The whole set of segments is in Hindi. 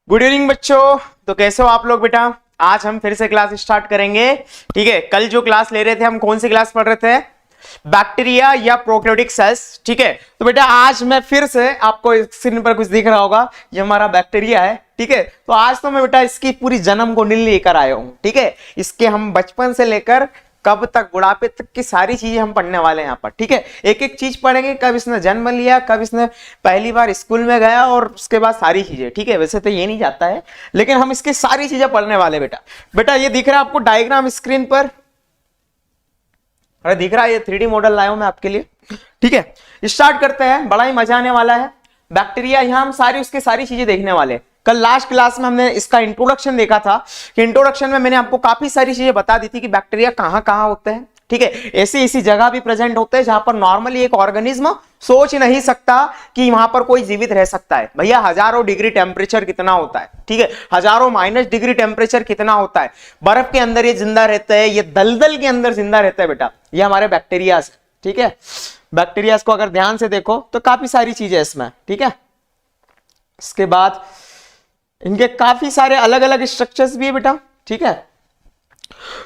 गुड इवनिंग बच्चों। तो कैसे हो आप लोग बेटा? आज हम फिर से क्लास स्टार्ट करेंगे। ठीक है, कल जो क्लास ले रहे थे हम कौन सी क्लास पढ़ रहे थे? बैक्टीरिया या प्रोकैरियोटिक सेल्स। ठीक है, तो बेटा आज मैं फिर से आपको स्क्रीन पर कुछ दिख रहा होगा, ये हमारा बैक्टीरिया है। ठीक है, तो आज तो मैं बेटा इसकी पूरी जन्म कुंडली लेकर आया हूं। ठीक है, इसके हम बचपन से लेकर कब तक बुढ़ापे तक की सारी चीजें हम पढ़ने वाले हैं यहाँ पर। ठीक है, एक एक चीज पढ़ेंगे, कब इसने जन्म लिया, कब इसने पहली बार स्कूल में गया और उसके बाद सारी चीजें। ठीक है, वैसे तो ये नहीं जाता है लेकिन हम इसकी सारी चीजें पढ़ने वाले बेटा। बेटा ये दिख रहा है आपको डायग्राम स्क्रीन पर? अरे दिख रहा है, ये 3D मॉडल लाया हूं मैं आपके लिए। ठीक है, स्टार्ट करते हैं, बड़ा ही मजा आने वाला है। बैक्टीरिया यहाँ हम सारी चीजें देखने वाले हैं। कल लास्ट क्लास में हमने इसका इंट्रोडक्शन देखा था कि इंट्रोडक्शन में मैंने आपको काफी सारी चीजें बता दी थी कि बैक्टीरिया कहां कहां होते हैं। ठीक है, ऐसी जगह भी प्रेजेंट होते हैं जहां पर नॉर्मली एक ऑर्गेनिज्म सोच नहीं सकता कि वहां पर कोई जीवित रह सकता है। भैया हजारों डिग्री टेम्परेचर कितना होता है, ठीक है, हजारों माइनस डिग्री टेम्परेचर कितना होता है, बर्फ के अंदर ये जिंदा रहता है, ये दलदल के अंदर जिंदा रहता है बेटा। ये हमारे बैक्टीरियाज। ठीक है, बैक्टीरियाज को अगर ध्यान से देखो तो काफी सारी चीजें इसमें। ठीक है, इसके बाद इनके काफी सारे अलग अलग स्ट्रक्चर्स भी है बेटा। ठीक है,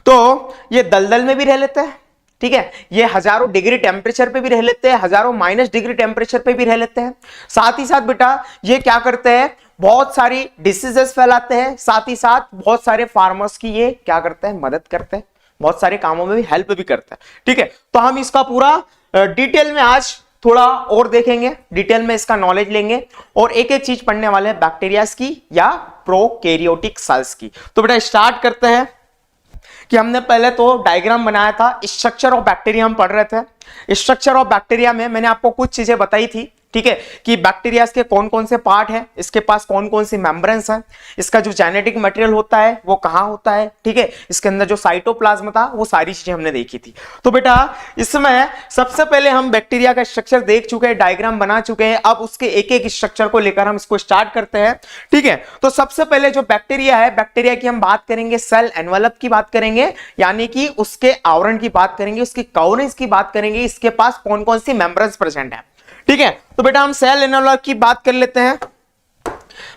तो ये दलदल में भी रह लेते हैं। ठीक है, ये हजारों डिग्री टेम्परेचर पे भी रह लेते हैं, हजारों माइनस डिग्री टेम्परेचर पे भी रह लेते हैं। साथ ही साथ बेटा ये क्या करते हैं, बहुत सारी डिसीजेस फैलाते हैं, साथ ही साथ बहुत सारे फार्मर्स की ये क्या करते हैं, मदद करते हैं, बहुत सारे कामों में भी हेल्प भी करते हैं। ठीक है, तो हम इसका पूरा डिटेल में आज थोड़ा और देखेंगे, डिटेल में इसका नॉलेज लेंगे और एक एक चीज पढ़ने वाले हैं बैक्टीरियाज की या प्रोकैरियोटिक सेल्स की। तो बेटा स्टार्ट करते हैं कि हमने पहले तो डायग्राम बनाया था, स्ट्रक्चर ऑफ बैक्टीरिया हम पढ़ रहे थे। स्ट्रक्चर ऑफ बैक्टीरिया में मैंने आपको कुछ चीजें बताई थी। ठीक है, कि बैक्टीरिया के कौन कौन से पार्ट है, इसके पास कौन कौन सी मेम्ब्रेन्स है, इसका जो जेनेटिक मटेरियल होता है वो कहां होता है। ठीक है, इसके अंदर जो साइटोप्लाज्म था वो सारी चीजें हमने देखी थी। तो बेटा इसमें सबसे पहले हम बैक्टीरिया का स्ट्रक्चर देख चुके हैं, डायग्राम बना चुके हैं, अब उसके एक एक स्ट्रक्चर को लेकर हम इसको स्टार्ट करते हैं। ठीक है, तो सबसे पहले जो बैक्टीरिया है, बैक्टीरिया की हम बात करेंगे, सेल एनवेलप की बात करेंगे, यानी कि उसके आवरण की बात करेंगे, उसकी कवरेज की बात करेंगे, इसके पास कौन कौन सी मेम्ब्रेन्स प्रेजेंट है। ठीक है, तो बेटा हम सेल एनवेलप की बात कर लेते हैं।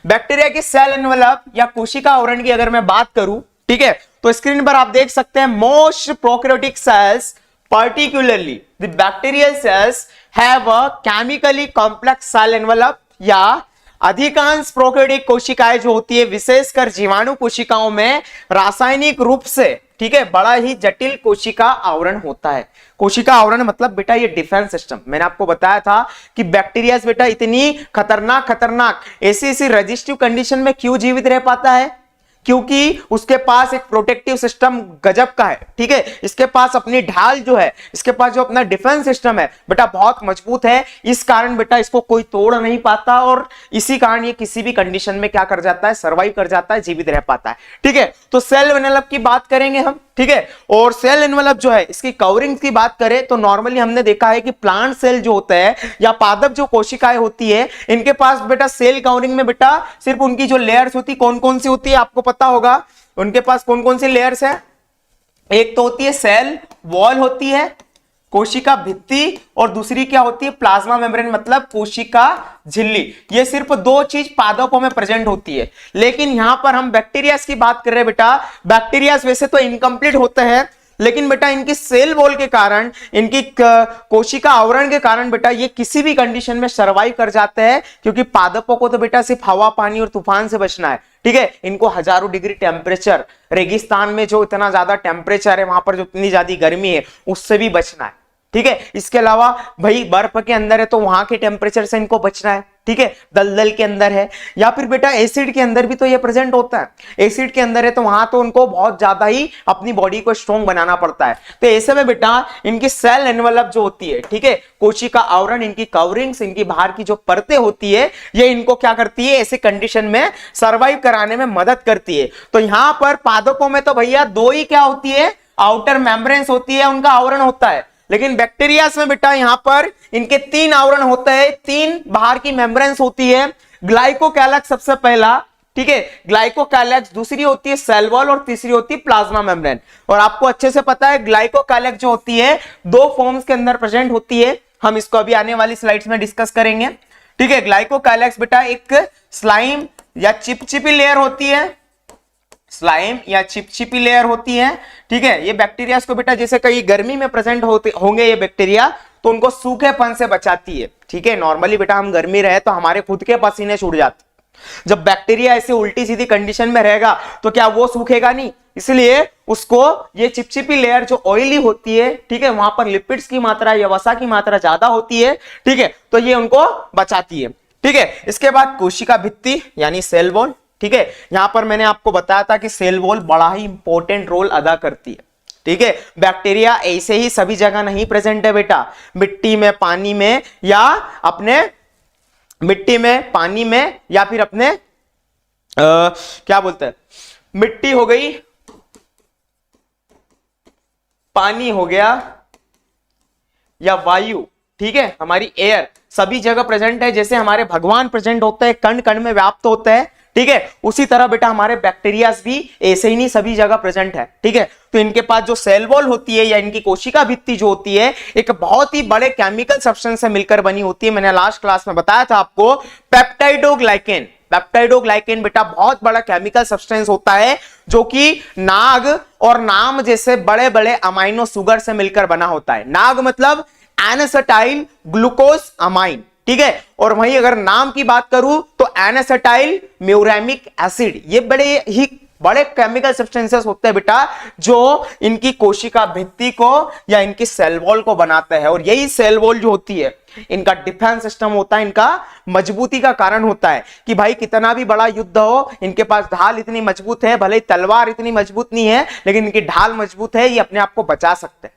बैक्टीरिया के सेल एनवेलप या कोशिका आवरण की अगर मैं बात करूं, ठीक है, तो स्क्रीन पर आप देख सकते हैं most prokaryotic cells particularly the bacterial cells have a chemically complex cell envelope, या अधिकांश प्रोकैरियोटिक कोशिकाएं जो होती है विशेषकर जीवाणु कोशिकाओं में रासायनिक रूप से, ठीक है, बड़ा ही जटिल कोशिका आवरण होता है। कोशिका आवरण मतलब बेटा ये डिफेंस सिस्टम। मैंने आपको बताया था कि बैक्टीरिया बेटा इतनी खतरनाक ऐसी रेजिस्टिव कंडीशन में क्यों जीवित रह पाता है, क्योंकि उसके पास एक प्रोटेक्टिव सिस्टम गजब का है। ठीक है, इसके पास अपनी ढाल जो है, इसके पास जो अपना डिफेंस सिस्टम है बेटा बहुत मजबूत है। इस कारण बेटा इसको कोई तोड़ नहीं पाता और इसी कारण ये किसी भी कंडीशन में क्या कर जाता है, सर्वाइव कर जाता है, जीवित रह पाता है। ठीक है, तो सेल एनवेलप की बात करेंगे हम। ठीक है, और सेल एनवेलप जो है इसकी कवरिंग की बात करें तो नॉर्मली हमने देखा है कि प्लांट सेल जो होता है या पादप जो कोशिकाएं होती है, इनके पास बेटा सेल कवरिंग में बेटा सिर्फ उनकी जो लेयर्स होती है कौन कौन सी होती है आपको पता होगा। उनके पास कौन कौन सी लेयर्स है? एक तो होती है सेल वॉल होती है, कोशिका भित्ति, और दूसरी क्या होती है, प्लाज्मा मेम्ब्रेन मतलब कोशिका झिल्ली। ये सिर्फ दो चीज पादपों में प्रेजेंट होती है। लेकिन यहां पर हम बैक्टीरिया की बात कर रहे हैं बेटा। बैक्टीरिया वैसे तो इनकम्प्लीट होते हैं लेकिन बेटा इनकी सेल वॉल के कारण, इनकी कोशिका आवरण के कारण बेटा ये किसी भी कंडीशन में सर्वाइव कर जाते हैं, क्योंकि पादपों को तो बेटा सिर्फ हवा पानी और तूफान से बचना है। ठीक है, इनको हजारों डिग्री टेम्परेचर, रेगिस्तान में जो इतना ज्यादा टेम्परेचर है, वहां पर जो इतनी ज्यादा गर्मी है उससे भी बचना है। ठीक है, इसके अलावा भाई बर्फ के अंदर है तो वहां के टेम्परेचर से इनको बचना है। ठीक है, दलदल के अंदर है या फिर बेटा एसिड के अंदर भी तो ये प्रेजेंट होता है। एसिड के अंदर है तो वहां तो उनको बहुत ज्यादा ही अपनी बॉडी को स्ट्रॉन्ग बनाना पड़ता है। तो ऐसे में बेटा इनकी सेल एनवेलप जो होती है, ठीक है, कोशिका आवरण, इनकी कवरिंग्स, इनकी बाहर की जो परतें होती है, ये इनको क्या करती है, ऐसे कंडीशन में सर्वाइव कराने में मदद करती है। तो यहां पर पादपों में तो भैया दो ही क्या होती है, आउटर मेम्ब्रेन्स होती है, उनका आवरण होता है। लेकिन बैक्टीरिया में बेटा यहां पर इनके तीन आवरण होते हैं, तीन बाहर की मेम्ब्रेन्स होती है। ग्लाइकोकैलक्स सबसे पहला, ठीक है, ग्लाइकोकैलक्स, दूसरी होती है सेल वॉल और तीसरी होती है प्लाज्मा मेम्ब्रेन। और आपको अच्छे से पता है ग्लाइकोकैलक्स जो होती है दो फॉर्म्स के अंदर प्रेजेंट होती है। हम इसको अभी आने वाली स्लाइड्स में डिस्कस करेंगे। ठीक है, ग्लाइकोकैलक्स बेटा एक स्लाइम या चिपचिपी लेयर होती है, स्लाइम या चिपचिपी लेयर होती है, ठीक है। ये बैक्टीरिया को बेटा जैसे कहीं गर्मी में प्रेजेंट होते होंगे ये बैक्टीरिया, तो उनको सूखेपन से बचाती है, ठीक है। नॉर्मली बेटा हम गर्मी रहे तो हमारे खुद के पसीने छूट जाते, जब बैक्टीरिया ऐसे उल्टी सीधी कंडीशन में रहेगा तो क्या वो सूखेगा नहीं, इसलिए उसको ये चिपचिपी लेयर जो ऑयली होती है, ठीक है, वहां पर लिपिड्स की मात्रा या वसा की मात्रा ज्यादा होती है, ठीक है, तो ये उनको बचाती है, ठीक है। इसके बाद कोशिका भित्ति यानी सेल वॉल, ठीक है। यहां पर मैंने आपको बताया था कि सेल वॉल बड़ा ही इंपॉर्टेंट रोल अदा करती है, ठीक है। बैक्टीरिया ऐसे ही सभी जगह नहीं प्रेजेंट है बेटा, मिट्टी में, पानी में, या अपने मिट्टी में, पानी में, या फिर अपने क्या बोलते हैं, मिट्टी हो गई, पानी हो गया, या वायु, ठीक है, हमारी एयर, सभी जगह प्रेजेंट है। जैसे हमारे भगवान प्रेजेंट होते हैं, कण कण में व्याप्त होते हैं, ठीक है, उसी तरह बेटा हमारे बैक्टीरियाज भी ऐसे ही नहीं सभी जगह प्रेजेंट है, ठीक है। तो इनके पास जो सेल वॉल होती है या इनकी कोशिका भित्ति जो होती है, एक बहुत ही बड़े केमिकल सब्सटेंस से मिलकर बनी होती है। मैंने लास्ट क्लास में बताया था आपको, पेप्टाइडोग्लाइकेन। पेप्टाइडोग्लाइकेन बेटा बहुत बड़ा केमिकल सब्सटेंस होता है जो कि नाग और नाम जैसे बड़े बड़े अमाइनो शुगर से मिलकर बना होता है। नाग मतलब एनएसिटाइल ग्लूकोज अमाइन, ठीक है, और वहीं अगर नाम की बात करूं तो एनएसिटाइल म्यूरेमिक एसिड। ये बड़े केमिकल सब्सटेंसेस होते हैं बेटा जो इनकी कोशिका भित्ति को या इनकी सेल वॉल को बनाते हैं, और यही सेल वॉल जो होती है इनका डिफेंस सिस्टम होता है, इनका मजबूती का कारण होता है कि भाई कितना भी बड़ा युद्ध हो, इनके पास ढाल इतनी मजबूत है, भले ही तलवार इतनी मजबूत नहीं है लेकिन इनकी ढाल मजबूत है, ये अपने आप को बचा सकते हैं,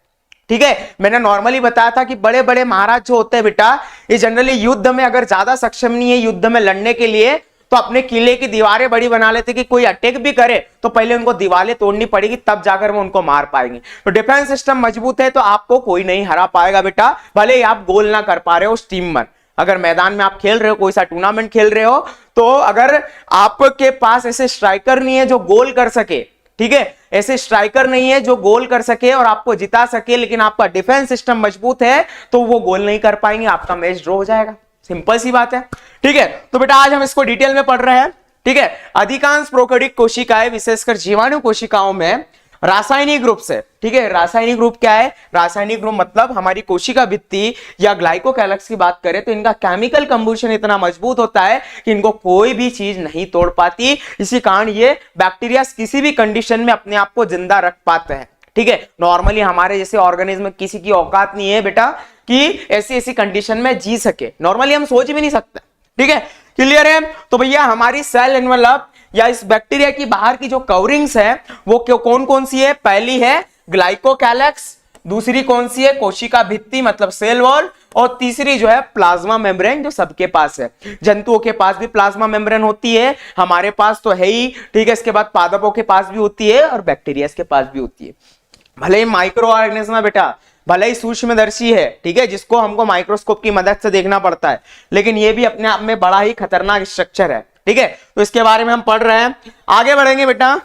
ठीक है। मैंने नॉर्मली बताया था कि बड़े बड़े महाराज जो होते हैं बेटा, ये जनरली युद्ध में अगर ज्यादा सक्षम नहीं है युद्ध में लड़ने के लिए, तो अपने किले की दीवारें बड़ी बना लेते कि कोई अटैक भी करे तो पहले उनको दीवारें तोड़नी पड़ेगी, तब जाकर वो उनको मार पाएंगे। तो डिफेंस सिस्टम मजबूत है तो आपको कोई नहीं हरा पाएगा बेटा, भले ही आप गोल ना कर पा रहे हो उस टीम में। अगर मैदान में आप खेल रहे हो, कोई सा टूर्नामेंट खेल रहे हो, तो अगर आपके पास ऐसे स्ट्राइकर नहीं है जो गोल कर सके, ठीक है, ऐसे स्ट्राइकर नहीं है जो गोल कर सके और आपको जिता सके, लेकिन आपका डिफेंस सिस्टम मजबूत है तो वो गोल नहीं कर पाएंगे, आपका मैच ड्रॉ हो जाएगा। सिंपल सी बात है, ठीक है। तो बेटा आज हम इसको डिटेल में पढ़ रहे हैं, ठीक है। अधिकांश प्रोकैरियोटिक कोशिकाएं विशेषकर जीवाणु कोशिकाओं में रासायनिक रूप से, ठीक है, रासायनिक रूप क्या है, रासायनिक रूप मतलब हमारी कोशिका भित्ति या ग्लाइकोकैलक्स की बात करें तो इनका केमिकल कंबुशन इतना मजबूत होता है कि इनको कोई भी चीज नहीं तोड़ पाती। इसी कारण ये बैक्टीरिया किसी भी कंडीशन में अपने आप को जिंदा रख पाते हैं, ठीक है। नॉर्मली हमारे जैसे ऑर्गेनिज्म में किसी की औकात नहीं है बेटा कि ऐसी ऐसी कंडीशन में जी सके, नॉर्मली हम सोच भी नहीं सकते, ठीक है, क्लियर है। तो भैया हमारी सेल एनवेलप या इस बैक्टीरिया की बाहर की जो कवरिंग्स है वो कौन कौन सी है, पहली है ग्लाइकोकैलक्स, दूसरी कौन सी है कोशिका भित्ति मतलब सेल वॉल, और तीसरी जो है प्लाज्मा मेम्ब्रेन जो सबके पास है। जंतुओं के पास भी प्लाज्मा मेम्ब्रेन होती है, हमारे पास तो है ही, ठीक है। इसके बाद पादपों के पास भी होती है और बैक्टीरिया के पास भी होती है। भले ही माइक्रो ऑर्गेनिज्म है बेटा, भले ही सूक्ष्मदर्शी है, ठीक है, जिसको हमको माइक्रोस्कोप की मदद से देखना पड़ता है, लेकिन ये भी अपने आप में बड़ा ही खतरनाक स्ट्रक्चर है, ठीक है। तो इसके बारे में हम पढ़ रहे हैं, आगे बढ़ेंगे बेटा।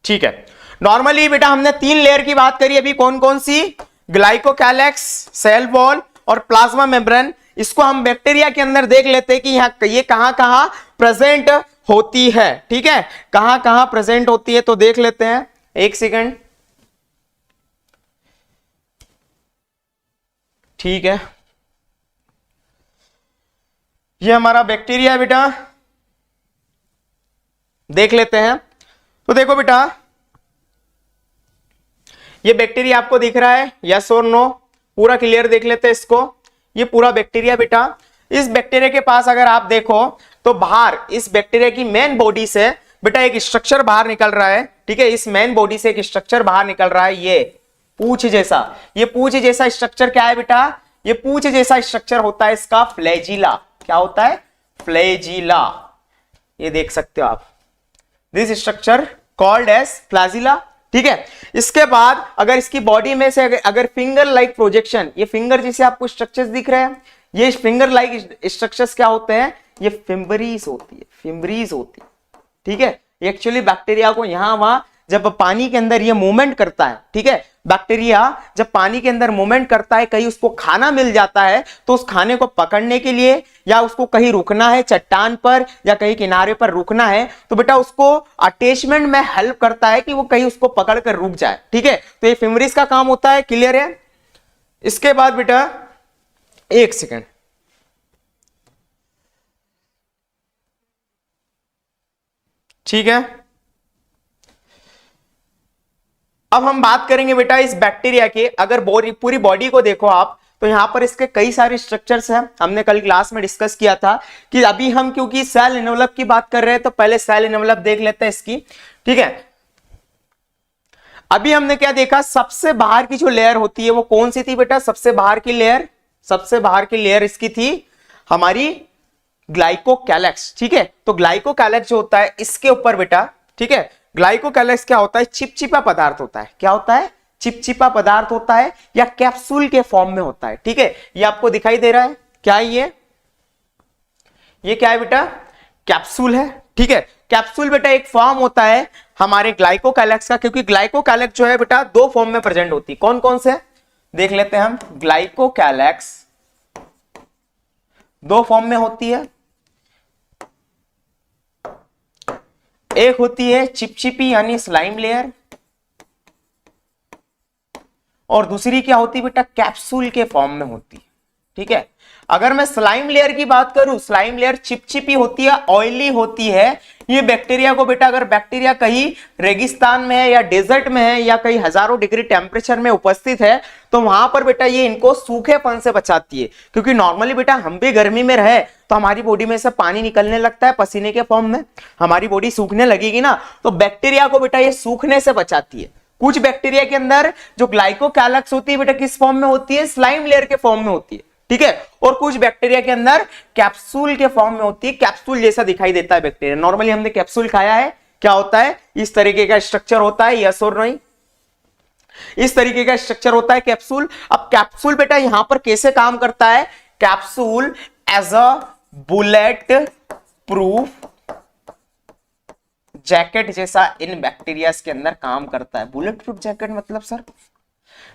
ठीक है, नॉर्मली बेटा हमने 3 लेयर की बात करी अभी, कौन कौन सी, ग्लाइकोकैलक्स, सेल वॉल और प्लाज्मा मेम्ब्रेन। इसको हम बैक्टीरिया के अंदर देख लेते हैं कि ये कहां कहां प्रेजेंट होती है, ठीक है, कहां कहां प्रेजेंट होती है, तो देख लेते हैं, एक सेकंड, ठीक है। ये हमारा बैक्टीरिया है बेटा, देख लेते हैं। तो देखो बेटा ये बैक्टीरिया आपको दिख रहा है, यस और नो, पूरा क्लियर देख लेते हैं इसको। ये पूरा बैक्टीरिया बेटा, इस बैक्टीरिया के पास अगर आप देखो तो बाहर इस बैक्टीरिया की मेन बॉडी से बेटा एक स्ट्रक्चर बाहर निकल रहा है, ठीक है। इस मेन बॉडी से एक स्ट्रक्चर बाहर निकल रहा है, ये पूंछ जैसा, ये पूंछ जैसा स्ट्रक्चर क्या है बेटा, ये पूंछ जैसा स्ट्रक्चर होता है इसका फ्लैजिला। क्या होता है, फ्लैजिला, ये देख सकते हो आप, this structure called as flagella, ठीक है। इसके बाद अगर इसकी बॉडी में से अगर फिंगर लाइक प्रोजेक्शन, ये फिंगर जैसे आपको स्ट्रक्चर्स दिख रहे हैं, ये फिंगर लाइक स्ट्रक्चर्स क्या होते हैं, ये फिम्बरीज होती है, फिम्बरीज होती है, ठीक है। एक्चुअली बैक्टीरिया को यहां वहां जब पानी के अंदर ये मूवमेंट करता है, ठीक है, बैक्टीरिया जब पानी के अंदर मूवमेंट करता है, कहीं उसको खाना मिल जाता है तो उस खाने को पकड़ने के लिए या उसको कहीं रुकना है चट्टान पर या कहीं किनारे पर रुकना है, तो बेटा उसको अटैचमेंट में हेल्प करता है कि वो कहीं उसको पकड़ कर रुक जाए। ठीक है, तो ये फिमरिस का काम होता है। क्लियर है? इसके बाद बेटा एक सेकेंड, ठीक है, अब हम बात करेंगे बेटा इस बैक्टीरिया के। अगर पूरी बॉडी को देखो आप तो यहां पर इसके कई सारे स्ट्रक्चर्स हैं। हमने कल क्लास में डिस्कस किया था कि अभी हम क्योंकि सेल एनवलप की बात कर रहे हैं तो पहले सेल एनवलप देख लेते हैं इसकी। ठीक है, अभी हमने क्या देखा, सबसे बाहर की जो लेयर होती है वो कौन सी थी बेटा? सबसे बाहर की लेयर इसकी थी हमारी ग्लाइकोकैलेक्स। ठीक है, तो ग्लाइकोकैलेक्स जो होता है इसके ऊपर बेटा, ठीक है, ग्लाइकोकैलेक्स क्या होता है? चिपचिपा पदार्थ होता है। क्या होता है? चिपचिपा पदार्थ होता है या कैप्सूल के फॉर्म में होता है। ठीक है, ये आपको दिखाई दे रहा है क्या? ये क्या है बेटा? कैप्सूल है। ठीक है, कैप्सूल बेटा एक फॉर्म होता है हमारे ग्लाइकोकैलेक्स का, क्योंकि ग्लाइकोकैलेक्स जो है बेटा दो फॉर्म में प्रेजेंट होती है। कौन कौन से देख लेते हैं हम। ग्लाइकोकैलेक्स दो फॉर्म में होती है, एक होती है चिपचिपी यानी स्लाइम लेयर, और दूसरी क्या होती है बेटा? कैप्सूल के फॉर्म में होती है। ठीक है, अगर मैं स्लाइम लेयर की बात करूं, स्लाइम लेयर चिपचिपी होती है, ऑयली होती है। ये बैक्टीरिया को बेटा, अगर बैक्टीरिया कहीं रेगिस्तान में है या डेजर्ट में है या कहीं हजारों डिग्री टेम्परेचर में उपस्थित है तो वहां पर बेटा ये इनको सूखेपन से बचाती है। क्योंकि नॉर्मली बेटा हम भी गर्मी में रहे तो हमारी बॉडी में से पानी निकलने लगता है पसीने के फॉर्म में, हमारी बॉडी सूखने लगेगी ना, तो बैक्टीरिया को बेटा ये सूखने से बचाती है। कुछ बैक्टीरिया के अंदर जो ग्लाइकोकैलेक्स होती है बेटा किस फॉर्म में होती है? स्लाइम लेयर के फॉर्म में होती है। ठीक है, और कुछ बैक्टीरिया के अंदर कैप्सूल के फॉर्म में होती है। कैप्सूल जैसा दिखाई देता है बैक्टीरिया। नॉर्मली हमने कैप्सूल खाया है, क्या होता है? इस तरीके का स्ट्रक्चर होता है, यस और नहीं? इस तरीके का स्ट्रक्चर होता है कैप्सूल। अब कैप्सूल बेटा यहां पर कैसे काम करता है? Capsule as a bullet proof jacket जैसा इन बैक्टीरिया के अंदर काम करता है। बुलेट प्रूफ जैकेट मतलब सर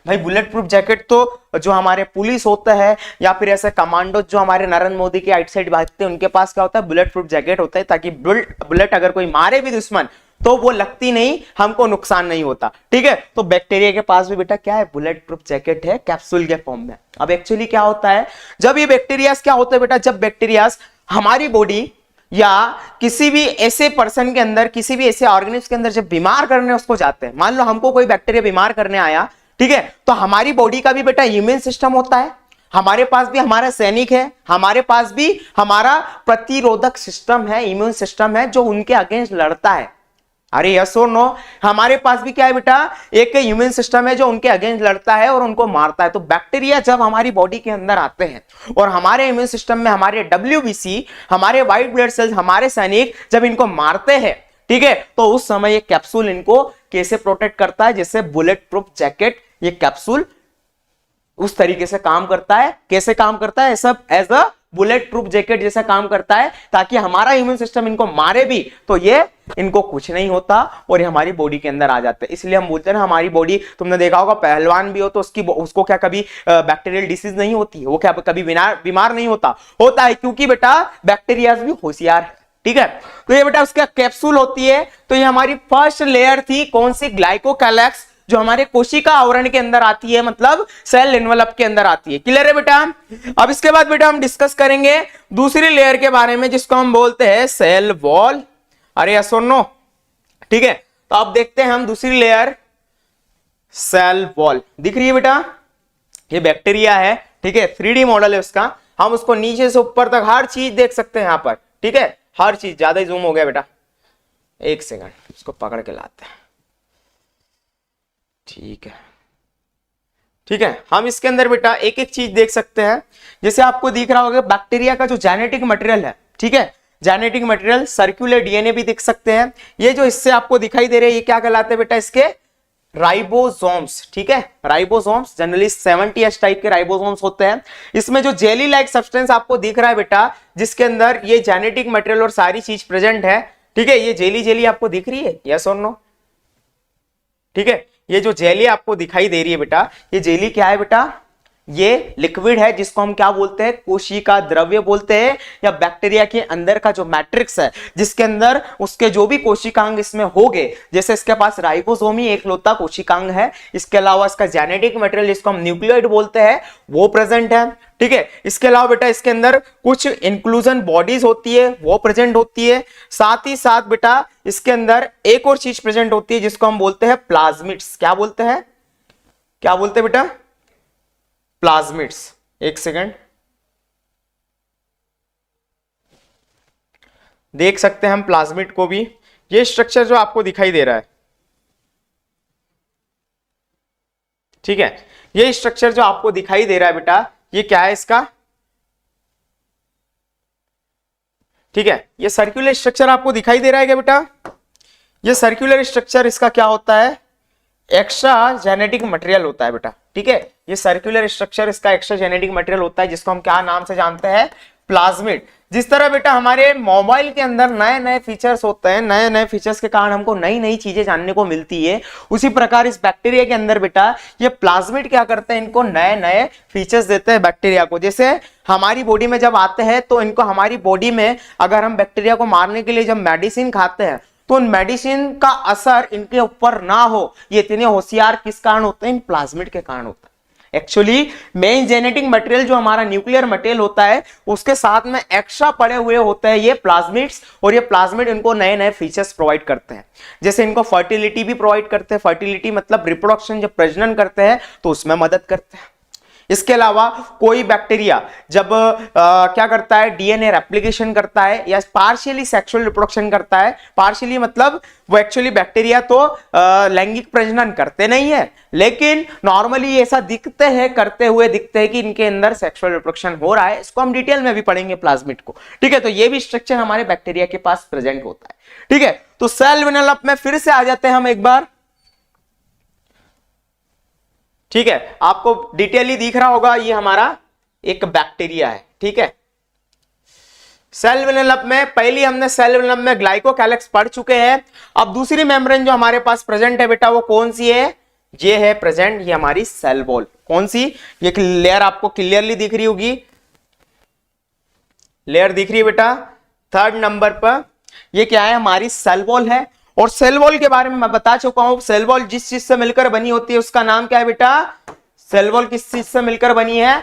भाई, बुलेट प्रूफ जैकेट तो जो हमारे पुलिस होता है या फिर ऐसे कमांडो जो हमारे नरेंद्र मोदी के आइट साइड भागते हैं उनके पास क्या होता है? बुलेट प्रूफ जैकेट होता है, ताकि बुलेट अगर कोई मारे भी दुश्मन तो वो लगती नहीं, हमको नुकसान नहीं होता। ठीक है, तो बैक्टीरिया के पास भी बेटा क्या है? बुलेट प्रूफ जैकेट है कैप्सूल के फॉर्म में। अब एक्चुअली क्या होता है, जब ये बैक्टीरिया क्या होता है बेटा, जब बैक्टीरिया हमारी बॉडी या किसी भी ऐसे पर्सन के अंदर, किसी भी ऐसे ऑर्गेनिज्म के अंदर जब बीमार करने उसको जाते हैं, मान लो हमको कोई बैक्टीरिया बीमार करने आया, ठीक है, तो हमारी बॉडी का भी बेटा इम्यून सिस्टम होता है, हमारे पास भी हमारा सैनिक है, हमारे पास भी हमारा प्रतिरोधक सिस्टम है, इम्यून सिस्टम है जो उनके अगेंस्ट लड़ता है। अरे यस और नो, हमारे पास भी क्या है बेटा? एक इम्यून सिस्टम है जो उनके अगेंस्ट लड़ता है और उनको मारता है। तो बैक्टीरिया जब हमारी बॉडी के अंदर आते हैं और हमारे इम्यून सिस्टम में हमारे WBC, हमारे व्हाइट ब्लड सेल्स, हमारे सैनिक जब इनको मारते हैं, ठीक है, तो उस समय ये कैप्सूल इनको कैसे प्रोटेक्ट करता है? जैसे बुलेट प्रूफ जैकेट ये कैप्सूल उस तरीके से काम करता है। कैसे काम करता है? सब as a bullet proof jacket जैसा काम करता है, ताकि हमारा इम्यून सिस्टम इनको मारे भी तो ये इनको कुछ नहीं होता और ये हमारी बॉडी के अंदर आ जाते हैं। इसलिए हम बोलते हैं ना, हमारी बॉडी, तुमने देखा होगा पहलवान भी हो तो उसको क्या कभी बैक्टीरियल डिसीज नहीं होती है, वो क्या कभी बीमार नहीं होता है, क्योंकि बेटा बैक्टीरिया भी होशियार है। ठीक है, तो ये बेटा उसका कैप्सूल होती है। तो ये हमारी फर्स्ट लेयर थी, कौन सी? ग्लाइकोकैलेक्स, जो हमारे कोशिका आवरण के अंदर आती है, मतलब सेल एनवलप के अंदर आती है। क्लियर है बेटा? अब इसके बाद बेटा हम डिस्कस करेंगे दूसरी लेयर के बारे में, जिसको हम बोलते हैं सेल वॉल। अरे यस और नो? ठीक है, तो अब देखते हैं हम दूसरी लेयर, सेल वॉल। दिख रही है बेटा? ये बैक्टीरिया है, ठीक है, 3D मॉडल है उसका। हम उसको नीचे से ऊपर तक हर चीज देख सकते हैं यहां पर। ठीक है, हर चीज। ज्यादा ही जूम हो गया बेटा, एक सेकंड, इसको पकड़ के लाते हैं। ठीक है, ठीक है, हम इसके अंदर बेटा एक एक चीज देख सकते हैं। जैसे आपको दिख रहा होगा बैक्टीरिया का जो जेनेटिक मटेरियल है, ठीक है, जेनेटिक मटेरियल, सर्कुलर डीएनए भी देख सकते हैं। ये जो इससे आपको दिखाई दे रहे हैं ये क्या कहलाते हैं बेटा? इसके राइबोसोम्स। ठीक है, राइबोसोम्स जनरली 70S टाइप के राइबोसोम्स होते हैं। इसमें जो जेली लाइक सब्सटेंस आपको दिख रहा है बेटा, जिसके अंदर ये जेनेटिक मटेरियल और सारी चीज प्रेजेंट है, ठीक है, ये जेली जेली आपको दिख रही है, यस और नो? ठीक है, ये जो जेली आपको दिखाई दे रही है बेटा, ये जेली क्या है बेटा, ये लिक्विड है जिसको हम क्या बोलते हैं, कोशिका द्रव्य बोलते हैं, या बैक्टीरिया के अंदर का जो मैट्रिक्स है जिसके अंदर उसके जो भी कोशिकांग इसमें होंगे, जैसे इसके पास राइबोसोम ही एकलौता कोशिकांग है, इसके अलावा इसका जेनेटिक मटेरियल जिसको हम न्यूक्लियोइड बोलते हैं वो प्रेजेंट है, ठीक है। इसके अलावा बेटा इसके अंदर कुछ इंक्लूजन बॉडीज होती है वो प्रेजेंट होती है, साथ ही साथ बेटा इसके अंदर एक और चीज प्रेजेंट होती है जिसको हम बोलते हैं प्लाज्मिड्स। क्या बोलते हैं, क्या बोलते हैं बेटा, प्लाज्मिड्स। एक सेकंड, देख सकते हैं हम प्लाज्मिड को भी, ये स्ट्रक्चर जो आपको दिखाई दे रहा है, ठीक है, ये स्ट्रक्चर जो आपको दिखाई दे रहा है बेटा, ये क्या है इसका, ठीक है, ये सर्कुलर स्ट्रक्चर आपको दिखाई दे रहा है क्या बेटा, ये सर्कुलर स्ट्रक्चर इसका क्या होता है, एक्स्ट्रा जेनेटिक मटेरियल होता है बेटा, ठीक है। ये सर्कुलर स्ट्रक्चर इसका एक्स्ट्रा जेनेटिक मटेरियल होता है जिसको हम क्या नाम से जानते हैं, प्लाज्मिड। जिस तरह बेटा हमारे मोबाइल के अंदर नए नए फीचर्स होते हैं, नए नए फीचर्स के कारण हमको नई नई चीजें जानने को मिलती है, उसी प्रकार इस बैक्टीरिया के अंदर बेटा ये प्लाज्मिड क्या करते हैं, इनको नए नए फीचर्स देते हैं बैक्टीरिया को। जैसे हमारी बॉडी में जब आते हैं तो इनको हमारी बॉडी में अगर हम बैक्टीरिया को मारने के लिए जब मेडिसिन खाते हैं तो उन मेडिसिन का असर इनके ऊपर ना हो, ये इतने होशियार किस कारण होते हैं, इन प्लाज्मिड के कारण होता है। एक्चुअली मेन जेनेटिक मटेरियल जो हमारा न्यूक्लियर मटेरियल होता है उसके साथ में एक्स्ट्रा पड़े हुए होते हैं ये प्लाज्मिड्स, और ये प्लाज्मिड इनको नए नए फीचर्स प्रोवाइड करते हैं। जैसे इनको फर्टिलिटी भी प्रोवाइड करते हैं, फर्टिलिटी मतलब रिप्रोडक्शन, जब प्रजनन करते हैं तो उसमें मदद करते हैं। इसके अलावा कोई बैक्टीरिया जब क्या करता है, डीएनए रेप्लिकेशन करता है या पार्शियली सेक्सुअल रिप्रोडक्शन करता है, पार्शियली मतलब वो एक्चुअली बैक्टीरिया तो लैंगिक प्रजनन करते नहीं है, लेकिन नॉर्मली ऐसा दिखते हैं, करते हुए दिखते हैं कि इनके अंदर सेक्सुअल रिप्रोडक्शन हो रहा है। इसको हम डिटेल में भी पढ़ेंगे प्लाज्मिड को, ठीक है। तो ये भी स्ट्रक्चर हमारे बैक्टीरिया के पास प्रेजेंट होता है, ठीक है। तो सेल डेवलपमेंट में फिर से आ जाते हैं हम एक बार, ठीक है, आपको डिटेयली दिख रहा होगा ये हमारा एक बैक्टीरिया है, ठीक है। सेल डेवलपमेंट में पहली हमने सेल डेवलपमेंट में ग्लाइकोकैलिक्स पढ़ चुके हैं। अब दूसरी मेम्ब्रेन जो हमारे पास प्रेजेंट है बेटा वो कौन सी है, ये है प्रेजेंट, ये हमारी सेल वॉल। कौन सी, ये लेयर आपको क्लियरली दिख रही होगी, लेयर दिख रही है बेटा थर्ड नंबर पर, ये क्या है, हमारी सेल वॉल है। और सेल वॉल के बारे में मैं बता चुका हूं, सेल वॉल जिस चीज से मिलकर बनी होती है उसका नाम क्या है बेटा, सेल वॉल किस चीज से मिलकर बनी है,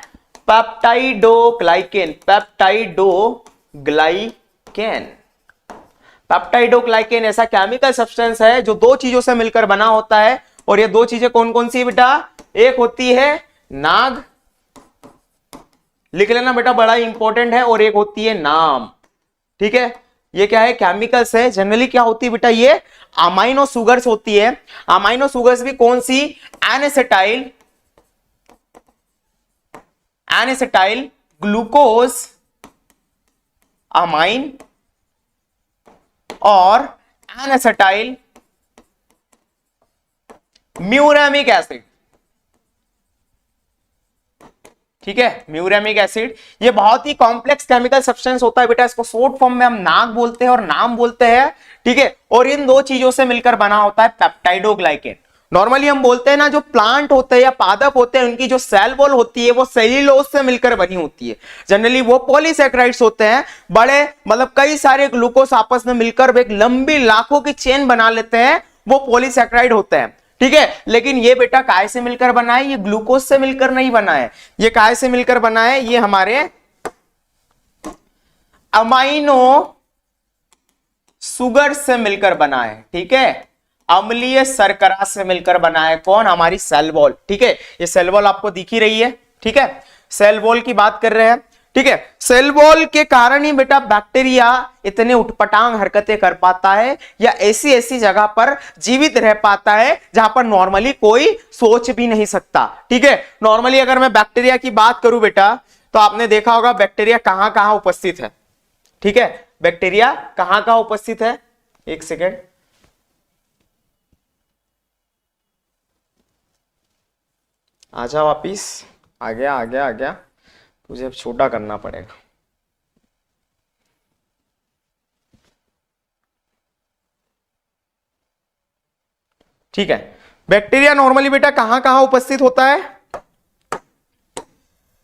पेप्टाइडोग्लाइकेन, पेप्टाइडोग्लाइकेन। पेप्टाइडोग्लाइकेन ऐसा केमिकल सब्सटेंस है जो दो चीजों से मिलकर बना होता है, और ये दो चीजें कौन कौन सी बेटा, एक होती है नाग, लिख लेना बेटा बड़ा इंपॉर्टेंट है, और एक होती है नाम, ठीक है। ये क्या है, केमिकल्स है। जनरली क्या होती है बेटा, ये अमाइनो सुगर्स होती है। अमाइनो सुगर्स भी कौन सी, एनेसेटाइल, एनेसेटाइल ग्लूकोज अमाइन और एनेसेटाइल म्यूरेमिक एसिड, ठीक है, म्यूरेमिक एसिड। ये बहुत ही कॉम्प्लेक्स केमिकल सब्सटेंस होता है बेटा, इसको शॉर्ट फॉर्म में हम नाग बोलते हैं और नाम बोलते हैं, ठीक है। और इन दो चीजों से मिलकर बना होता है पेप्टाइडोग्लाइकेन। नॉर्मली हम बोलते हैं ना, जो प्लांट होते हैं या पादप होते हैं उनकी जो सेल वॉल होती है वो सेल्यूलोज से मिलकर बनी होती है। जनरली वो पॉलीसैकेराइड्स होते हैं, बड़े मतलब कई सारे ग्लूकोज आपस में मिलकर एक लंबी लाखों की चेन बना लेते हैं, वो पॉलीसैकेराइड होते हैं, ठीक है। लेकिन ये बेटा काय से मिलकर बना है, ये ग्लूकोज से मिलकर नहीं बना है, ये काय से मिलकर बना है, ये हमारे अमाइनो सुगर से मिलकर बना है, ठीक है, अम्लीय शर्करा से मिलकर बना है। कौन, हमारी सेल वॉल, ठीक है। ये सेल वॉल आपको दिख ही रही है, ठीक है, सेल वॉल की बात कर रहे हैं, ठीक है। सेल वॉल के कारण ही बेटा बैक्टीरिया इतने उटपटांग हरकतें कर पाता है, या ऐसी ऐसी जगह पर जीवित रह पाता है जहां पर नॉर्मली कोई सोच भी नहीं सकता, ठीक है। नॉर्मली अगर मैं बैक्टीरिया की बात करूं बेटा, तो आपने देखा होगा बैक्टीरिया कहां कहां उपस्थित है, ठीक है, बैक्टीरिया कहां कहां उपस्थित है। एक सेकेंड, आजा वापिस, आ गया आ गया आ गया, तुझे अब छोटा करना पड़ेगा। ठीक है, बैक्टीरिया नॉर्मली बेटा कहां कहां उपस्थित होता है?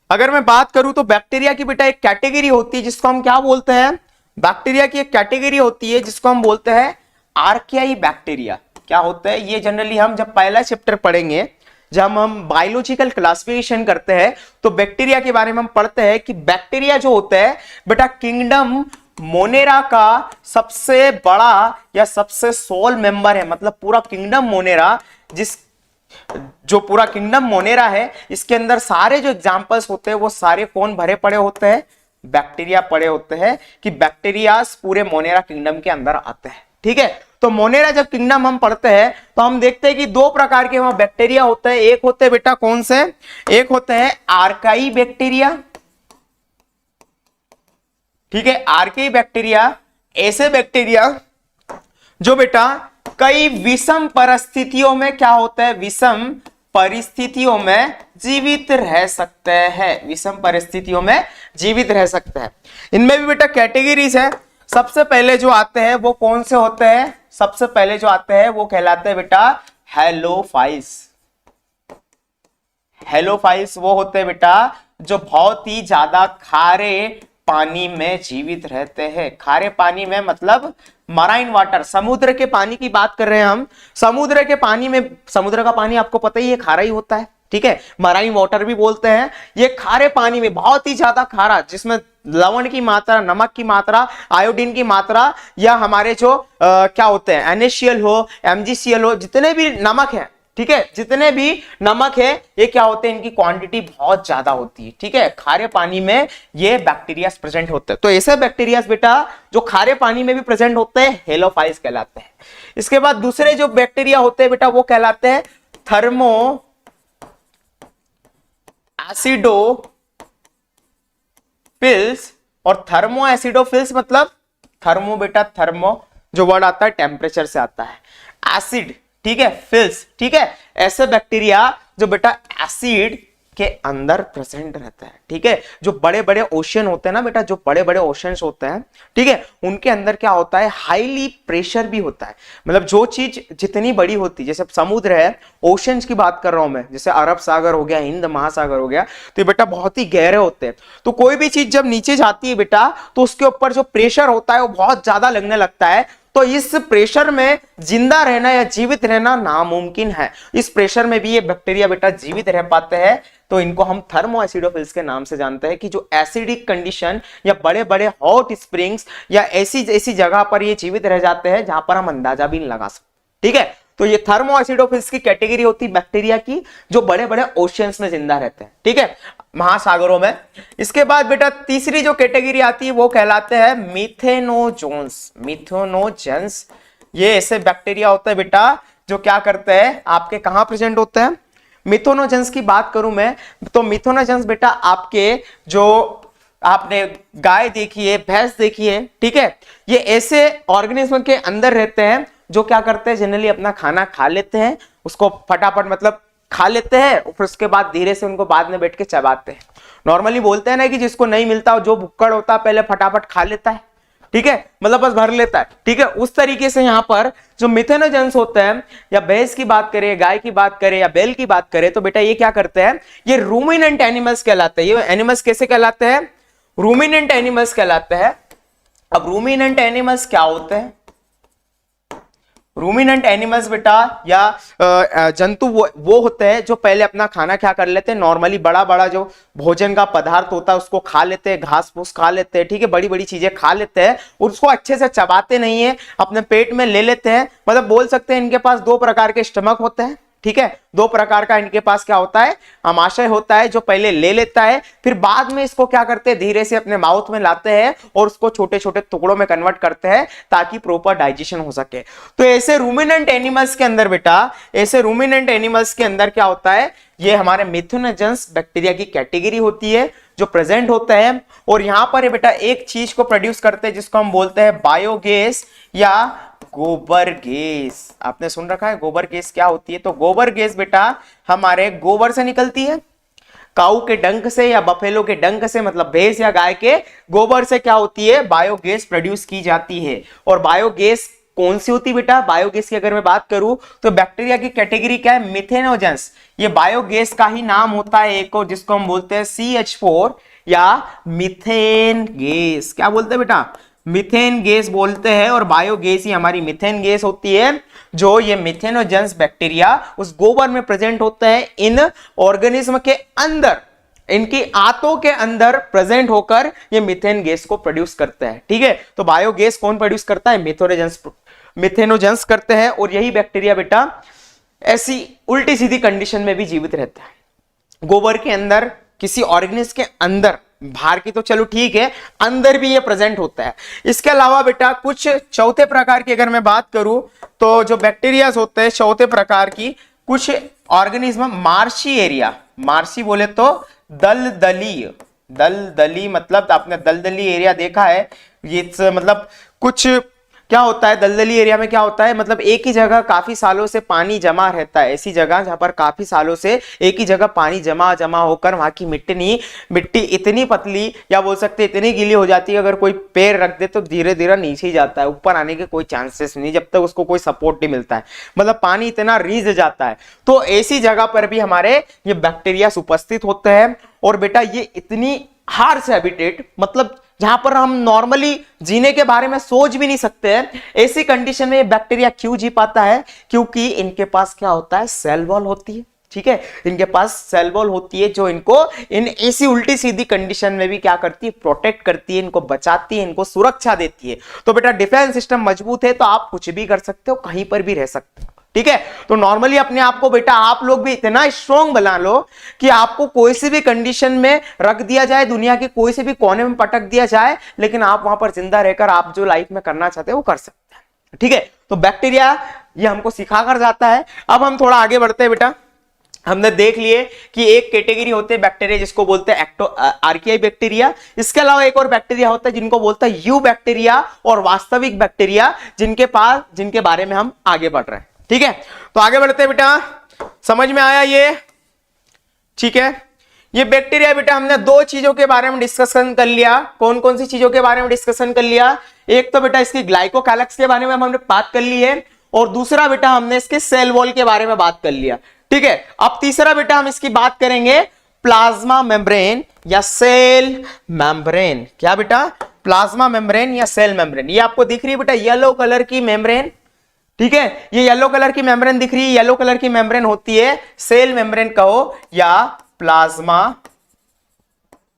अगर मैं बात करूं तो बैक्टीरिया की बेटा एक कैटेगरी होती है जिसको हम क्या बोलते हैं? बैक्टीरिया की एक कैटेगरी होती है जिसको हम बोलते हैं आर्कियाई बैक्टीरिया। क्या होता है ये? जनरली हम जब पहला चैप्टर पढ़ेंगे, जब हम बायोलॉजिकल क्लासिफिकेशन करते हैं तो बैक्टीरिया के बारे में हम पढ़ते हैं कि बैक्टीरिया जो होता है बेटा किंगडम मोनेरा का सबसे बड़ा या सबसे सोल मेंबर है। मतलब पूरा किंगडम मोनेरा, जो पूरा किंगडम मोनेरा है, इसके अंदर सारे जो एग्जांपल्स होते हैं वो सारे कौन भरे पड़े होते हैं? बैक्टीरिया पड़े होते हैं। कि बैक्टीरिया पूरे मोनेरा किंगडम के अंदर आते हैं। ठीक है, तो मोनेरा जब किंगडम हम पढ़ते हैं तो हम देखते हैं कि दो प्रकार के वहां बैक्टीरिया होते हैं। एक होते हैं बेटा कौन से? एक होते हैं आर्काई बैक्टीरिया। ठीक है, आर्काई बैक्टीरिया ऐसे बैक्टीरिया जो बेटा कई विषम परिस्थितियों में क्या होता है? विषम परिस्थितियों में जीवित रह सकते हैं। विषम परिस्थितियों में जीवित रह सकते हैं। इनमें भी बेटा कैटेगरीज है। सबसे पहले जो आते हैं वो कौन से होते हैं? सबसे पहले जो आते हैं वो कहलाते हैं बेटा हेलोफाइल्स। हेलोफाइल्स वो होते हैं बेटा जो बहुत ही ज्यादा खारे पानी में जीवित रहते हैं। खारे पानी में मतलब मराइन वाटर, समुद्र के पानी की बात कर रहे हैं हम। समुद्र के पानी में, समुद्र का पानी आपको पता ही है खारा ही होता है। ठीक है, मराइन वाटर भी बोलते हैं। ये खारे पानी में बहुत ही ज्यादा खारा, जिसमें लवण की मात्रा, नमक की मात्रा, आयोडीन की मात्रा, या हमारे जो क्या होते हैं NaCl हो, MgCl हो, जितने भी नमक है, ठीक है, जितने भी नमक है ये क्या होते हैं? इनकी क्वांटिटी बहुत ज्यादा होती है। ठीक है, खारे पानी में ये बैक्टीरिया प्रेजेंट होते हैं। तो ऐसे बैक्टीरिया बेटा जो खारे पानी में भी प्रेजेंट होते हैं हेलोफाइल्स कहलाते हैं। इसके बाद दूसरे जो बैक्टीरिया होते हैं बेटा वो कहलाते हैं थर्मो एसिडोफिल्स। और थर्मो एसिडोफिल्स मतलब थर्मो बेटा, थर्मो जो वर्ड आता है टेम्परेचर से आता है, एसिड, ठीक है, फिल्स, ठीक है, ऐसे बैक्टीरिया जो बेटा एसिड के अंदर प्रेजेंट रहता है। ठीक है, जो बड़े बड़े ओशियन होते हैं ना बेटा, जो बड़े बड़े ओशियंस होते हैं, ठीक है, उनके अंदर क्या होता है? हाईली प्रेशर भी होता है। मतलब जो चीज जितनी बड़ी होती है, जैसे समुद्र है, ओशियंस की बात कर रहा हूं मैं, जैसे अरब सागर हो गया, हिंद महासागर हो गया, तो ये बेटा बहुत ही गहरे होते हैं। तो कोई भी चीज जब नीचे जाती है बेटा तो उसके ऊपर जो प्रेशर होता है वो बहुत ज्यादा लगने लगता है। तो इस प्रेशर में जिंदा रहना या जीवित रहना नामुमकिन है। इस प्रेशर में भी ये बैक्टीरिया बेटा जीवित रह पाते हैं। तो इनको हम थर्मो एसिडोफिल्स के नाम से जानते हैं कि जो एसिडिक कंडीशन या बड़े बड़े हॉट स्प्रिंग्स या ऐसी जगह पर ये जीवित रह जाते हैं जहां पर हम अंदाजा भी नहीं लगा सकते। ठीक है, तो ये थर्मो एसिडोफिल्स की कैटेगरी होती है बैक्टीरिया की जो बड़े बड़े ओशियंस में जिंदा रहते हैं। ठीक है, महासागरों में। इसके बाद बेटा तीसरी जो कैटेगरी आती है वो कहलाते हैं मिथेनोजोन्स। मिथेनोजेंस ये ऐसे बैक्टीरिया होते हैं बेटा जो क्या करते हैं? आपके कहां प्रेजेंट होते हैं? मिथेनोजेंस की बात करूं मैं तो मिथेनोजेंस बेटा आपके जो आपने गाय देखी है, भैंस देखी है, ठीक है, ये ऐसे ऑर्गेनिज्म के अंदर रहते हैं जो क्या करते हैं? जनरली अपना खाना खा लेते हैं, उसको फटाफट मतलब खा लेते हैं और फिर उसके बाद धीरे से उनको बाद में बैठ के चबाते हैं। नॉर्मली बोलते हैं ना कि जिसको नहीं मिलता, जो भुक्कड़ होता है पहले फटाफट खा लेता है। ठीक है, मतलब बस भर लेता है। ठीक है, उस तरीके से यहां पर जो मिथेनोजेंस होते हैं, या भैंस की बात करें, गाय की बात करें या बैल की बात करें, तो बेटा ये क्या करते हैं? ये रूमिनेंट एनिमल्स कहलाते हैं। ये एनिमल्स कैसे कहलाते हैं? रूमिनेंट एनिमल्स कहलाते हैं। अब रूमिनेंट एनिमल्स क्या होते हैं? रूमिनेंट एनिमल्स बेटा या जंतु वो होते हैं जो पहले अपना खाना क्या कर लेते हैं? नॉर्मली बड़ा बड़ा जो भोजन का पदार्थ होता है उसको खा लेते हैं, घास फूस खा लेते हैं, ठीक है, बड़ी बड़ी चीजें खा लेते हैं और उसको अच्छे से चबाते नहीं है, अपने पेट में ले लेते हैं। मतलब बोल सकते हैं इनके पास दो प्रकार के स्टमक होते हैं। ठीक है, दो प्रकार का इनके पास क्या होता है? आमाशय होता है जो पहले ले लेता है, फिर बाद में इसको क्या करते हैं? धीरे से अपने माउथ में लाते हैं और उसको छोटे छोटे टुकड़ों में कन्वर्ट करते हैं ताकि प्रॉपर डाइजेशन हो सके। तो ऐसे रूमिनेंट एनिमल्स के अंदर बेटा, ऐसे रूमिनेंट एनिमल्स के अंदर क्या होता है? ये हमारे मिथेनोजेंस बैक्टीरिया की कैटेगरी होती है जो प्रेजेंट होता है। और यहां पर बेटा एक चीज को प्रोड्यूस करते हैं जिसको हम बोलते हैं बायोगैस या गोबर गैस। आपने सुन रखा है गोबर गैस क्या होती है? तो गोबर गैस बेटा हमारे गोबर से निकलती है, काऊ के डंक से या बफेलो के डंक से, मतलब भैंस या गाय के गोबर से क्या होती है? बायोगैस प्रोड्यूस की जाती है। और बायोगैस कौन सी होती है बेटा बायोगैस की अगर मैं बात करूं तो बैक्टीरिया की कैटेगरी क्या है, मिथेनोजेंस। ये बायोगैस का ही नाम होता है एक और, जिसको हम बोलते हैं CH4 या मीथेन गैस। क्या बोलते हैं बेटा, मीथेन गैस बोलते हैं। और बायोगैस ही हमारी मीथेन गैस होती है, जो ये मिथेनोजेंस बैक्टीरिया उस गोबर में प्रेजेंट होता है इन ऑर्गेनिज्म के अंदर, इनकी आंतों के अंदर प्रेजेंट होकर ये मीथेन गैस को प्रोड्यूस करते हैं। ठीक है, तो बायोगैस कौन प्रोड्यूस करता है, मिथेनोजेंस करते हैं। और यही बैक्टीरिया बेटा ऐसी उल्टी सीधी कंडीशन में भी जीवित रहता है, गोबर के अंदर, किसी ऑर्गेनिज्म के अंदर, बाहर की तो चलो ठीक है, अंदर भी ये प्रेजेंट होता है। इसके अलावा बेटा कुछ चौथे प्रकार की अगर मैं बात करूं तो जो बैक्टीरिया होते हैं चौथे प्रकार की, कुछ ऑर्गेनिज्म मार्शी एरिया, मार्शी बोले तो दलदली, दलदली मतलब आपने दलदली एरिया देखा है, ये मतलब कुछ क्या होता है दलदली एरिया में, क्या होता है मतलब एक ही जगह काफी सालों से पानी जमा रहता है, ऐसी जगह जहां पर काफी सालों से एक ही जगह पानी जमा होकर वहां की मिट्टी इतनी पतली या बोल सकते इतनी गीली हो जाती है, अगर कोई पैर रख दे तो धीरे धीरे नीचे ही जाता है, ऊपर आने के कोई चांसेस नहीं जब तक उसको कोई सपोर्ट नहीं मिलता है, मतलब पानी इतना रीझ जाता है। तो ऐसी जगह पर भी हमारे ये बैक्टीरिया उपस्थित होते हैं। और बेटा ये इतनी हार्श हैबिटेट, मतलब जहां पर हम नॉर्मली जीने के बारे में सोच भी नहीं सकते हैं, ऐसी कंडीशन में बैक्टीरिया क्यों जी पाता है, क्योंकि इनके पास क्या होता है, सेल वॉल होती है। ठीक है, इनके पास सेल वॉल होती है जो इनको इन ऐसी उल्टी सीधी कंडीशन में भी क्या करती है, प्रोटेक्ट करती है, इनको बचाती है, इनको सुरक्षा देती है। तो बेटा डिफेंस सिस्टम मजबूत है तो आप कुछ भी कर सकते हो, कहीं पर भी रह सकते हो। ठीक है, तो नॉर्मली अपने आप को बेटा आप लोग भी इतना स्ट्रॉन्ग बना लो कि आपको कोई सी भी कंडीशन में रख दिया जाए, दुनिया के कोई से भी कोने में पटक दिया जाए, लेकिन आप वहां पर जिंदा रहकर आप जो लाइफ में करना चाहते हैं वो कर सकते हैं। ठीक है, तो बैक्टीरिया ये हमको सिखा कर जाता है। अब हम थोड़ा आगे बढ़ते हैं बेटा। हमने देख लिए कि एक कैटेगरी होते हैं बैक्टीरिया जिसको बोलते हैं आर्कियाई बैक्टीरिया। इसके अलावा एक और बैक्टीरिया होता है जिनको बोलते हैं यू बैक्टीरिया और वास्तविक बैक्टीरिया, जिनके बारे में हम आगे बढ़ रहे हैं। ठीक है, तो आगे बढ़ते हैं बेटा, समझ में आया ये? ठीक है, ये बैक्टीरिया बेटा हमने दो चीजों के बारे में डिस्कशन कर लिया। कौन कौन सी चीजों के बारे में डिस्कशन कर लिया? एक तो बेटा इसकी ग्लाइकोकैलिक्स के बारे में हमने बात कर ली है, और दूसरा बेटा हमने इसके सेल वॉल के बारे में बात कर लिया। ठीक है, अब तीसरा बेटा हम इसकी बात करेंगे प्लाज्मा मेम्ब्रेन या सेल मेम्ब्रेन। क्या बेटा? प्लाज्मा मेम्ब्रेन या सेल मेम्ब्रेन। ये आपको दिख रही है बेटा येलो कलर की मेम्ब्रेन। ठीक है, ये येलो कलर की मेम्ब्रेन दिख रही है, येलो कलर की मेम्ब्रेन होती है सेल मेम्ब्रेन कहो या प्लाज्मा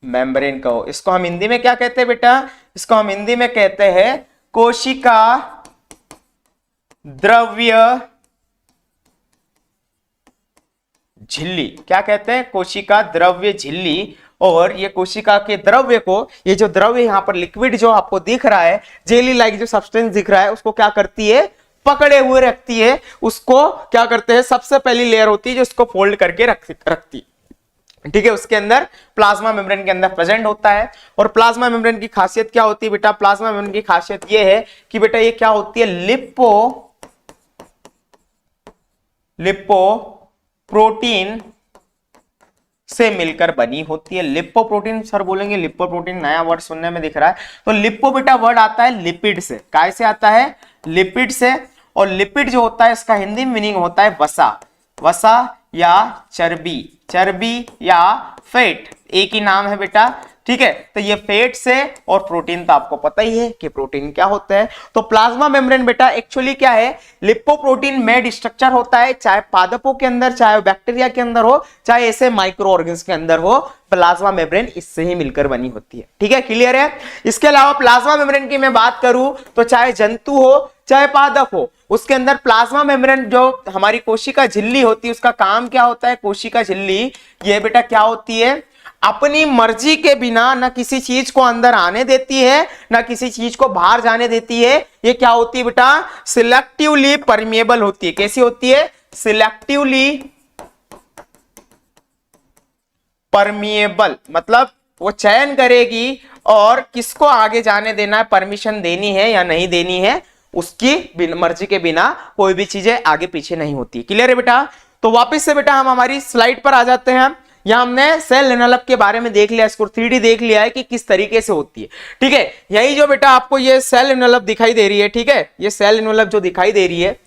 मेम्ब्रेन कहो। इसको हम हिंदी में क्या कहते हैं बेटा? इसको हम हिंदी में कहते हैं कोशिका द्रव्य झिल्ली। क्या कहते हैं? कोशिका द्रव्य झिल्ली। और ये कोशिका के द्रव्य को, ये जो द्रव्य यहां पर लिक्विड जो आपको दिख रहा है, जेली लाइक जो सब्सटेंस दिख रहा है, उसको क्या करती है? पकड़े हुए रखती है। उसको क्या करते हैं? सबसे पहली लेयर होती है जो इसको फोल्ड करके रखती है। ठीक है, उसके अंदर प्लाज्मा मेम्ब्रेन के अंदर प्रेजेंट होता है। और प्लाज्मा मेम्ब्रेन की खासियत क्या होती है बेटा? प्लाज्मा मेम्ब्रेन की खासियत ये है कि बेटा ये क्या होती है? लिपोप्रोटीन से मिलकर बनी होती है। लिपोप्रोटीन सर बोलेंगे, लिपोप्रोटीन नया वर्ड सुनने में दिख रहा है। तो लिपो बेटा वर्ड आता है लिपिड से। काय से आता है? लिपिड से। और लिपिड जो होता है इसका हिंदी मीनिंग होता है वसा। वसा या चर्बी, चर्बी या फैट, एक ही नाम है बेटा। ठीक है, तो ये फैट से, और प्रोटीन तो आपको पता ही है कि प्रोटीन क्या होता है। तो प्लाज्मा मेम्ब्रेन बेटा एक्चुअली क्या है? लिपोप्रोटीन मेड स्ट्रक्चर होता है, चाहे पादपों के अंदर, चाहे बैक्टीरिया के अंदर हो, चाहे ऐसे माइक्रो ऑर्गन्स के अंदर हो, प्लाज्मा मेम्ब्रेन इससे ही मिलकर बनी होती है। ठीक है, क्लियर है? इसके अलावा प्लाज्मा मेम्ब्रेन की मैं बात करूं तो चाहे जंतु हो चाहे पादप हो, उसके अंदर प्लाज्मा मेम्ब्रेन जो हमारी कोशिका झिल्ली होती है, उसका काम क्या होता है? कोशिका झिल्ली ये बेटा क्या होती है? अपनी मर्जी के बिना ना किसी चीज को अंदर आने देती है, ना किसी चीज को बाहर जाने देती है। ये क्या होती है बेटा? सिलेक्टिवली परमिएबल होती है। कैसी होती है? सिलेक्टिवली परमिएबल, मतलब वो चयन करेगी और किसको आगे जाने देना है, परमिशन देनी है या नहीं देनी है, उसकी मर्जी के बिना कोई भी चीजें आगे पीछे नहीं होती। क्लियर है बेटा? तो वापस से बेटा हम हमारी स्लाइड पर आ जाते हैं। या हमने सेल एनवेलप के बारे में देख लिया, इसको 3D देख लिया है कि किस तरीके से होती है। ठीक है, यही जो बेटा आपको ये सेल एनवेलप दिखाई दे रही है, ठीक है, ये सेल एनवेलप जो दिखाई दे रही है,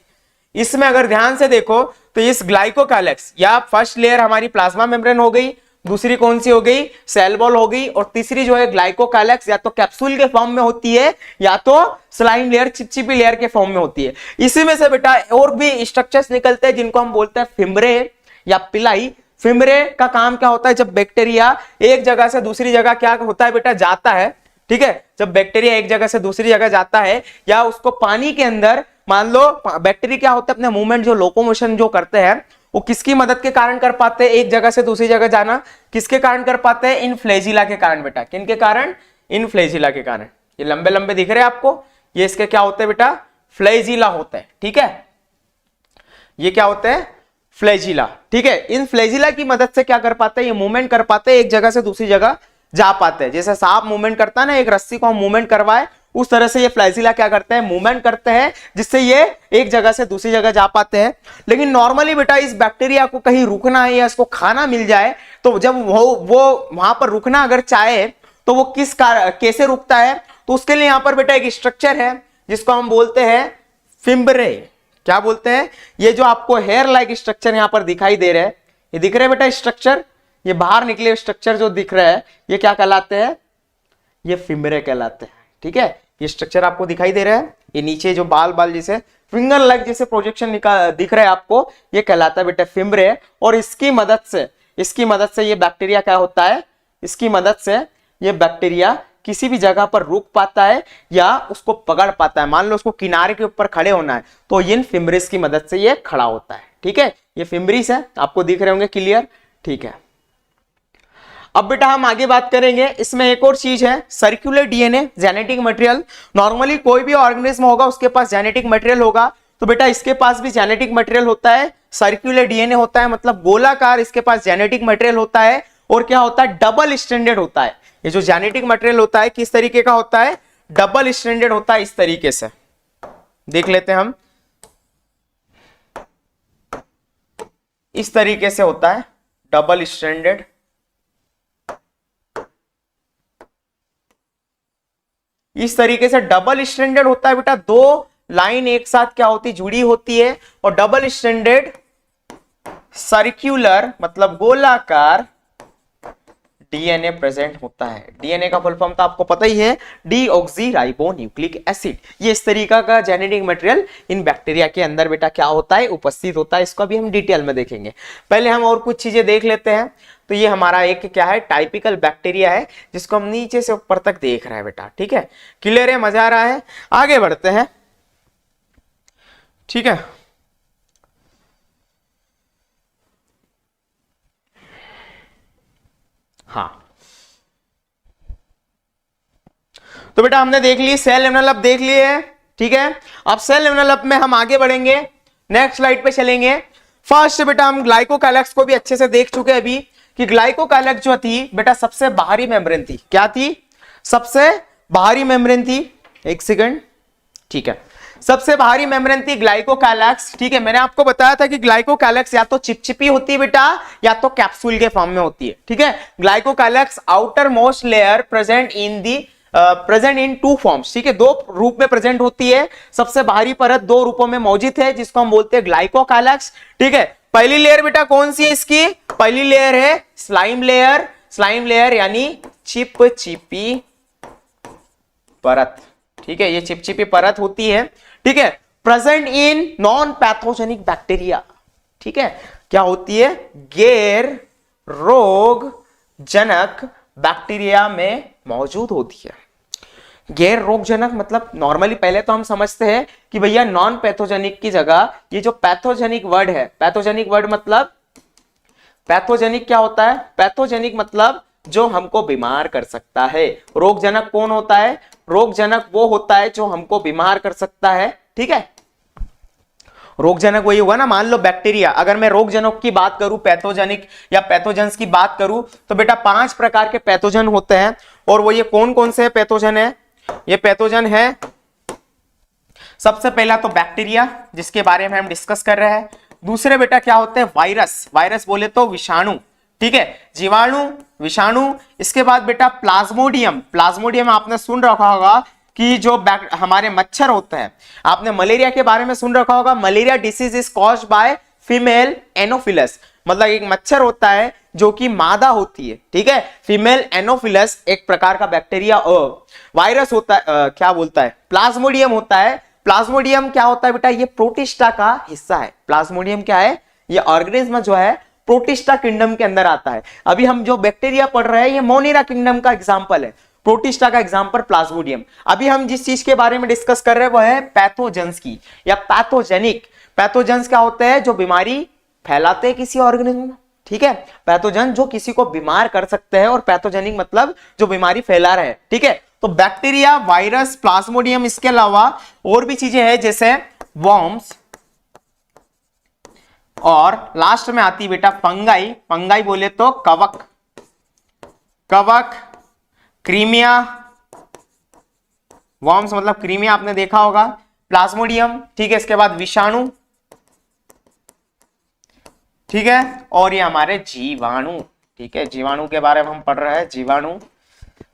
इसमें अगर ध्यान से देखो तो इस ग्लाइकोकाइलेक्स या फर्स्ट लेयर हमारी प्लाज्मा मेम्ब्रेन हो गई, दूसरी कौन सी हो गई, सेल वॉल हो गई, और तीसरी जो है ग्लाइकोकाइलेक्स या तो कैप्सूल के फॉर्म में होती है या तो स्लाइम लेयर, चिपचिपी लेयर के फॉर्म में होती है। इसी में से बेटा और भी स्ट्रक्चर्स निकलते हैं जिनको हम बोलते हैं फिम्ब्रे या पिलाई। फिम्ब्रे का काम क्या होता है, जब बैक्टीरिया एक जगह से दूसरी जगह क्या होता है बेटा, जाता है, ठीक है, जब बैक्टीरिया एक जगह से दूसरी जगह जाता है या उसको पानी के अंदर, मान लो बैक्टीरिया क्या होता है अपने मूवमेंट जो लोकोमोशन जो करते हैं वो किसकी मदद के कारण कर पाते हैं, एक जगह से दूसरी जगह जाना, किसके कारण कर पाते हैं, इन फ्लैजिला के कारण बेटा। किनके कारण, इन फ्लैजिला के कारण। ये लंबे लंबे दिख रहे हैं आपको, ये इसके क्या होते हैं बेटा, फ्लैजिला होते हैं, ठीक है, ये क्या होते हैं, फ्लैजिला, ठीक है। इन फ्लैजिला की मदद से क्या कर पाते हैं, ये मूवमेंट कर पाते हैं, एक जगह से दूसरी जगह जा पाते हैं। जैसे सांप मूवमेंट करता है ना, एक रस्सी को हम मूवमेंट करवाए, उस तरह से ये फ्लैजिला क्या करते हैं, मूवमेंट करते हैं, जिससे ये एक जगह से दूसरी जगह जा पाते हैं। लेकिन नॉर्मली बेटा इस बैक्टीरिया को कहीं रुकना है या इसको खाना मिल जाए, तो जब वो वहां पर रुकना अगर चाहे तो वो कैसे रुकता है, तो उसके लिए यहां पर बेटा एक स्ट्रक्चर है जिसको हम बोलते हैं फिम्ब्रे। क्या बोलते हैं, ये जो आपको हेयर लाइक स्ट्रक्चर यहां पर दिखाई दे रहे हैं, ये दिख रहे हैं बेटा स्ट्रक्चर, ये बाहर निकले स्ट्रक्चर जो दिख रहा है, ये क्या कहलाते हैं, ये फिम्ब्रे कहलाते हैं, ठीक है। ये स्ट्रक्चर आपको दिखाई दे रहा है, ये नीचे जो बाल बाल जैसे फिंगर लाइक जैसे प्रोजेक्शन दिख रहा है आपको, ये कहलाता है बेटा फिम्ब्रे। और इसकी मदद से ये बैक्टीरिया क्या होता है, इसकी मदद से ये बैक्टीरिया किसी भी जगह पर रुक पाता है या उसको पकड़ पाता है। मान लो उसको किनारे के ऊपर खड़े होना है तो इन फिम्ब्रिस की मदद से ये खड़ा होता है, ठीक है। ये फिम्ब्रिस है, आपको दिख रहे होंगे क्लियर, ठीक है। अब बेटा हम आगे बात करेंगे, इसमें एक और चीज है circular DNA, genetic material. Normally कोई भी ऑर्गेनिज्म होगा उसके पास जेनेटिक मटेरियल होगा, तो बेटा इसके पास भी जेनेटिक मटेरियल होता है, सर्कुलर डीएनए होता है, मतलब गोलाकार इसके पास जेनेटिक मटेरियल होता है। और क्या होता है, डबल स्ट्रैंडेड होता है। ये जो जेनेटिक मटेरियल होता है किस तरीके का होता है, डबल स्ट्रैंडेड होता है, इस तरीके से देख लेते हैं हम, इस तरीके से होता है डबल स्ट्रैंडेड। इस तरीके से डबल स्ट्रैंडेड होता है बेटा, दो लाइन एक साथ क्या होती, जुड़ी होती है। और डबल स्ट्रैंडेड सर्कुलर मतलब गोलाकार डीएनए प्रेजेंट होता है। डीएनए का फुल फॉर्म तो आपको पता ही है, डीऑक्सीराइबो न्यूक्लिक एसिड। ये इस तरीका का जेनेटिक मटेरियल इन बैक्टीरिया के अंदर बेटा क्या होता है, उपस्थित होता है। इसको अभी हम डिटेल में देखेंगे, पहले हम और कुछ चीजें देख लेते हैं। तो ये हमारा एक क्या है, टाइपिकल बैक्टीरिया है जिसको हम नीचे से ऊपर तक देख रहे हैं बेटा, ठीक है। क्लियर है, मजा आ रहा है, आगे बढ़ते हैं, ठीक है। हाँ, तो बेटा हमने देख ली सेल एनवेलप देख लिए है, ठीक है। अब सेल एनवेलप में हम आगे बढ़ेंगे, नेक्स्ट स्लाइड पे चलेंगे। फर्स्ट बेटा हम ग्लाइकोकाइलेक्स को भी अच्छे से देख चुके हैं अभी, कि ग्लाइकोकाइलेक्स जो थी बेटा सबसे बाहरी मेम्ब्रेन थी। क्या थी, सबसे बाहरी मेम्ब्रेन थी, एक सेकंड, ठीक है, सबसे बाहरी मेम्ब्रेन थी ग्लाइकोकाइलेक्स, ठीक है। मैंने आपको बताया था कि ग्लाइकोकाइलेक्स या तो चिपचिपी होती है बेटा या तो कैप्सूल के फॉर्म में होती है, ठीक है। Glycocalyx outermost layer present in two forms, ठीक है, दो रूप में प्रेजेंट होती है। सबसे बाहरी परत दो रूपों में मौजूद है जिसको हम बोलते हैं ग्लाइकोकाइलेक्स, ठीक है। पहली लेयर बेटा कौन सी है इसकी, पहली लेयर है स्लाइम लेयर, स्लाइम लेयर यानी चिपचिपी परत, ठीक है, ये चिपचिपी परत होती है, ठीक है। Present in non pathogenic bacteria, ठीक है, क्या होती है, गैर रोग जनक बैक्टीरिया में मौजूद होती है। गैर रोगजनक मतलब नॉर्मली पहले तो हम समझते हैं कि भैया नॉन पैथोजेनिक की जगह ये जो पैथोजेनिक वर्ड है, पैथोजेनिक वर्ड मतलब, पैथोजेनिक क्या होता है, पैथोजेनिक मतलब जो हमको बीमार कर सकता है। रोगजनक कौन होता है, रोगजनक वो होता है जो हमको बीमार कर सकता है, ठीक है। रोगजनक वही होगा ना, मान लो बैक्टीरिया, अगर मैं रोगजनक की बात करूं, पैथोजेनिक या पैथोजेंस की बात करूं, तो बेटा 5 प्रकार के पैथोजन होते हैं। और वो ये कौन कौन से पैथोजन है, ये पैथोजन है, सबसे पहला तो बैक्टीरिया जिसके बारे में हम डिस्कस कर रहे हैं। दूसरे बेटा क्या होते हैं, वायरस, वायरस बोले तो विषाणु, ठीक है, जीवाणु, विषाणु। इसके बाद बेटा प्लाज्मोडियम। प्लाज्मोडियम आपने सुन रखा होगा कि जो हमारे मच्छर होते हैं, आपने मलेरिया के बारे में सुन रखा होगा, malaria disease is caused by female Anopheles, मतलब एक मच्छर होता है जो कि मादा होती है, ठीक है। फीमेल एनोफिलस एक प्रकार का बैक्टीरिया वायरस होता है, क्या बोलता है, प्लाज्मोडियम होता है। प्लाज्मोडियम क्या होता है बेटा, ये प्रोटिस्टा का हिस्सा है। प्लाज्मोडियम क्या है, ये ऑर्गेनिज्म जो है प्रोटिस्टा किंगडम के अंदर आता है। अभी हम जो बैक्टीरिया पढ़ रहे हैं ये मोनेरा किंगडम का एग्जांपल है, प्रोटिस्टा का एग्जांपल प्लाज्मोडियम। अभी हम जिस चीज के बारे में डिस्कस कर रहे हैं वो है पैथोजेंस की, या पैथोजेनिक। पैथोजेंस क्या होते हैं, जो बीमारी फैलाते हैं किसी ऑर्गेनिज्म में, ठीक है। पैथोजन जो किसी को बीमार कर सकते हैं, और पैथोजेनिक मतलब जो बीमारी फैला रहे हैं, ठीक है। तो बैक्टीरिया, वायरस, प्लाज्मोडियम, इसके अलावा और भी चीजें हैं जैसे वर्म्स, और लास्ट में आती बेटा फंगाई। फंगाई बोले तो कवक, कवक, क्रीमिया। वर्म्स मतलब क्रीमिया आपने देखा होगा, प्लाज्मोडियम, ठीक है। इसके बाद विषाणु, ठीक है, और ये हमारे जीवाणु, ठीक है। जीवाणु के बारे में हम पढ़ रहे हैं, जीवाणु,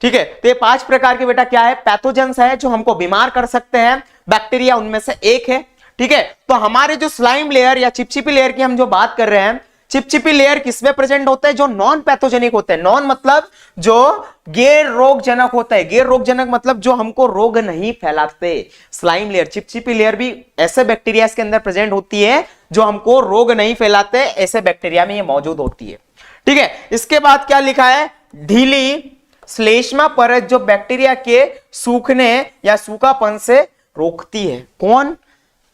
ठीक है। तो ये 5 प्रकार के बेटा क्या है, पैथोजेंस है जो हमको बीमार कर सकते हैं। बैक्टीरिया उनमें से एक है, ठीक है। तो हमारे जो स्लाइम लेयर या चिपचिपी लेयर की हम जो बात कर रहे हैं, चिपचिपी लेयर किसमें प्रेजेंट होता है, जो नॉन पैथोजेनिक होते हैं। नॉन मतलब जो गैर रोगजनक होता है, गैर रोगजनक मतलब जो हमको रोग नहीं फैलाते। स्लाइम लेयर, चिपचिपी लेयर भी ऐसे बैक्टीरिया के अंदर प्रेजेंट होती है जो हमको रोग नहीं फैलाते, ऐसे बैक्टीरिया में ये मौजूद होती है, ठीक है। इसके बाद क्या लिखा है, ढीली श्लेष्मा परत जो बैक्टीरिया के सूखने या सूखापन से रोकती है। कौन,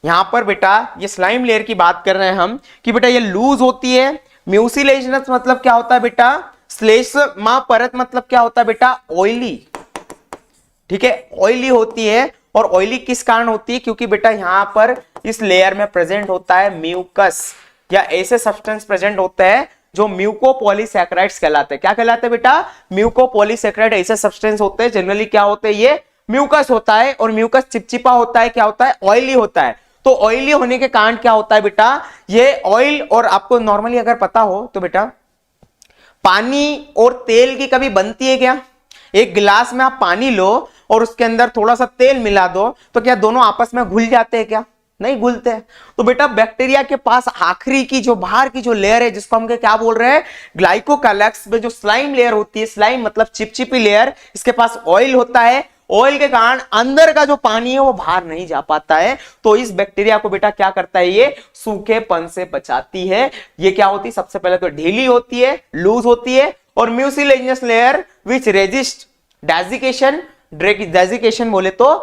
यहां पर बेटा ये स्लाइम लेयर की बात कर रहे हैं हम कि बेटा ये लूज होती है। म्यूसिलेजनस मतलब क्या होता है बेटा, श्लेष्मा परत मतलब क्या होता है बेटा, ऑयली, ठीक है, ऑयली होती है। और ऑयली किस कारण होती है, क्योंकि बेटा यहां पर इस लेयर में प्रेजेंट होता है म्यूकस, या ऐसे सब्सटेंस प्रेजेंट होते हैं जो म्यूकोपॉलीसैकेराइड्स कहलाते हैं। क्या कहलाते हैं बेटा, म्यूकोपॉलीसैकेराइड ऐसे सब्सटेंस होते हैं, जनरली क्या होते हैं, ये म्यूकस होता है, और म्यूकस चिपचिपा होता है, क्या होता है, ऑयली होता है। तो ऑयली होने के कारण क्या होता है बेटा, ये ऑयल, और आपको नॉर्मली अगर पता हो तो बेटा पानी और तेल की कभी बनती है क्या, एक गिलास में आप पानी लो और उसके अंदर थोड़ा सा तेल मिला दो, तो क्या दोनों आपस में घुल जाते हैं क्या, नहीं घुलते। तो बेटा बैक्टीरिया के पास आखिरी की जो बाहर की जो लेयर है, जिसको हम क्या बोल रहे हैं, ग्लाइकोकैलेक्स में जो स्लाइम लेयर होती है, स्लाइम मतलब चिपचिपी लेयर, इसके पास ऑयल होता है। ऑयल के कारण अंदर का जो पानी है वो बाहर नहीं जा पाता है, तो इस बैक्टीरिया को बेटा क्या करता है, ये सूखेपन से बचाती है। ये क्या होती है, सबसे पहले तो ढीली होती है, लूज होती है, और म्यूसिलेजिनस लेयर विच रेजिस्ट डेजिकेशन, डेजिकेशन बोले तो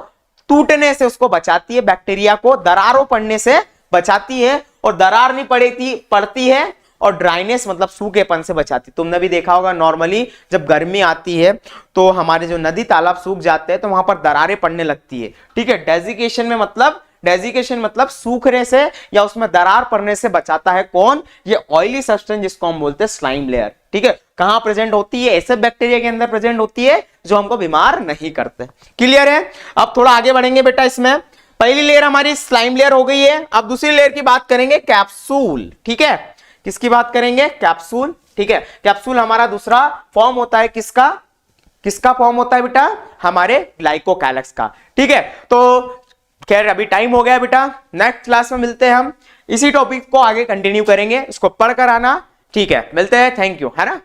टूटने से उसको बचाती है, बैक्टीरिया को दरारों पड़ने से बचाती है, और दरार नहीं पड़ती है, और ड्राइनेस मतलब सूखेपन से बचाती। तुमने भी देखा होगा नॉर्मली जब गर्मी आती है तो हमारे जो नदी तालाब सूख जाते हैं तो वहां पर दरारें पड़ने लगती है, ठीक है। डेजिकेशन मतलब सूखने से या उसमें दरार पड़ने से बचाता है कौन, ये ऑयली सब्सटेंस जिसको हम बोलते हैं स्लाइम लेयर, ठीक है। कहां प्रेजेंट होती है, ऐसे बैक्टीरिया के अंदर प्रेजेंट होती है जो हमको बीमार नहीं करते। क्लियर है। अब थोड़ा आगे बढ़ेंगे बेटा, इसमें पहली लेयर हमारी स्लाइम लेयर हो गई है। अब दूसरी लेयर की बात करेंगे, कैप्सूल, ठीक है। किसकी बात करेंगे, कैप्सूल, ठीक है। कैप्सूल हमारा दूसरा फॉर्म होता है, किसका फॉर्म होता है बेटा, हमारे ग्लाइकोकैलेक्स का, ठीक है। तो खैर अभी टाइम हो गया बेटा, नेक्स्ट क्लास में मिलते हैं, हम इसी टॉपिक को आगे कंटिन्यू करेंगे, इसको पढ़कर आना, ठीक है। मिलते हैं, थैंक यू, है ना।